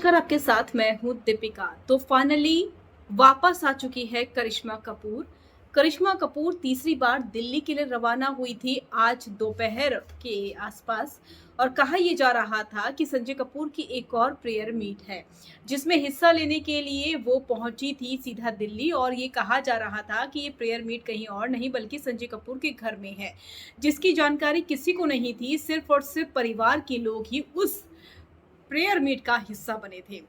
नमस्कार, आपके साथ मैं हूँ दीपिका। तो फाइनली वापस आ चुकी है करिश्मा कपूर। करिश्मा कपूर तीसरी बार दिल्ली के लिए रवाना हुई थी आज दोपहर के आसपास। और कहा यह जा रहा था कि संजय कपूर की एक और प्रेयर मीट है, जिसमें हिस्सा लेने के लिए वो पहुंची थी सीधा दिल्ली। और ये कहा जा रहा था कि ये प्रेयर मीट कहीं और नहीं बल्कि संजय कपूर के घर में है, जिसकी जानकारी किसी को नहीं थी। सिर्फ और सिर्फ परिवार के लोग ही उस प्रेयर मीट का हिस्सा बने थे।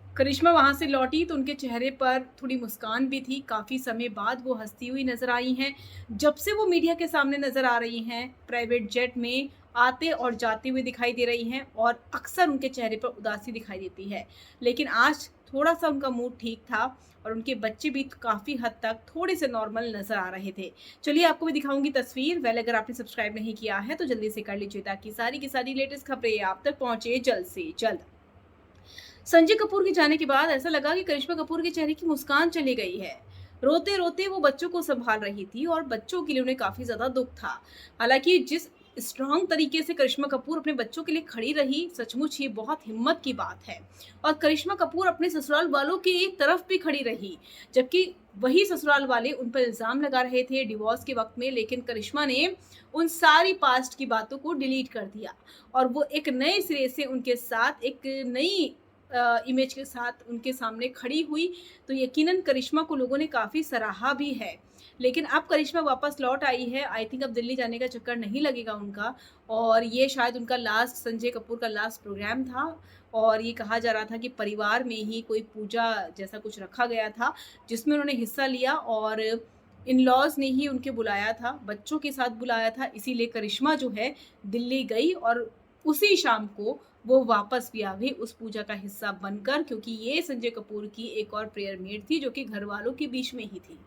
करिश्मा वहां से लौटी तो उनके चेहरे पर थोड़ी मुस्कान भी थी। काफी समय बाद वो हंसती हुई नजर आई हैं। जब से वो मीडिया के सामने नजर आ रही हैं, प्राइवेट जेट में आते और जाते हुए दिखाई दे रही हैं और अक्सर उनके चेहरे पर उदासी दिखाई देती है। लेकिन आज थोड़ा सा उनका मूड ठीक था और उनके बच्चे भी काफी हद तक थोड़े से नॉर्मल नजर आ रहे थे। चलिए आपको भी दिखाऊंगी तस्वीर। वेल, अगर आपने सब्सक्राइब नहीं किया है तो जल्दी से कर लीजिए ताकि सारी की सारी लेटेस्ट खबरें आप तक पहुंचे जल्द से जल्द। संजय कपूर के जाने के बाद ऐसा लगा कि करिश्मा कपूर के चेहरे की मुस्कान चली गई है। रोते रोते वो बच्चों को संभाल रही थी और बच्चों के लिए उन्हें काफी ज्यादा दुख था। हालांकि जिस स्ट्रांग तरीके से करिश्मा कपूर अपने बच्चों के लिए खड़ी रही, सचमुच ये बहुत हिम्मत की बात है। और करिश्मा कपूर अपने ससुराल वालों की तरफ भी खड़ी रही, जबकि वही ससुराल वाले उन पर इल्जाम लगा रहे थे डिवोर्स के वक्त में। लेकिन करिश्मा ने उन सारी पास्ट की बातों को डिलीट कर दिया और वो एक नए सिरे से उनके साथ एक नई इमेज के साथ उनके सामने खड़ी हुई। तो यकीनन करिश्मा को लोगों ने काफ़ी सराहा भी है। लेकिन अब करिश्मा वापस लौट आई है। आई थिंक अब दिल्ली जाने का चक्कर नहीं लगेगा उनका। और ये शायद उनका लास्ट, संजय कपूर का लास्ट प्रोग्राम था। और ये कहा जा रहा था कि परिवार में ही कोई पूजा जैसा कुछ रखा गया था, जिसमें उन्होंने हिस्सा लिया और इन लॉज ने ही उनके बुलाया था, बच्चों के साथ बुलाया था। इसीलिए करिश्मा जो है दिल्ली गई और उसी शाम को वो वापस भी आ गई उस पूजा का हिस्सा बनकर, क्योंकि ये संजय कपूर की एक और प्रेयर मीट थी जो कि घर वालों के बीच में ही थी।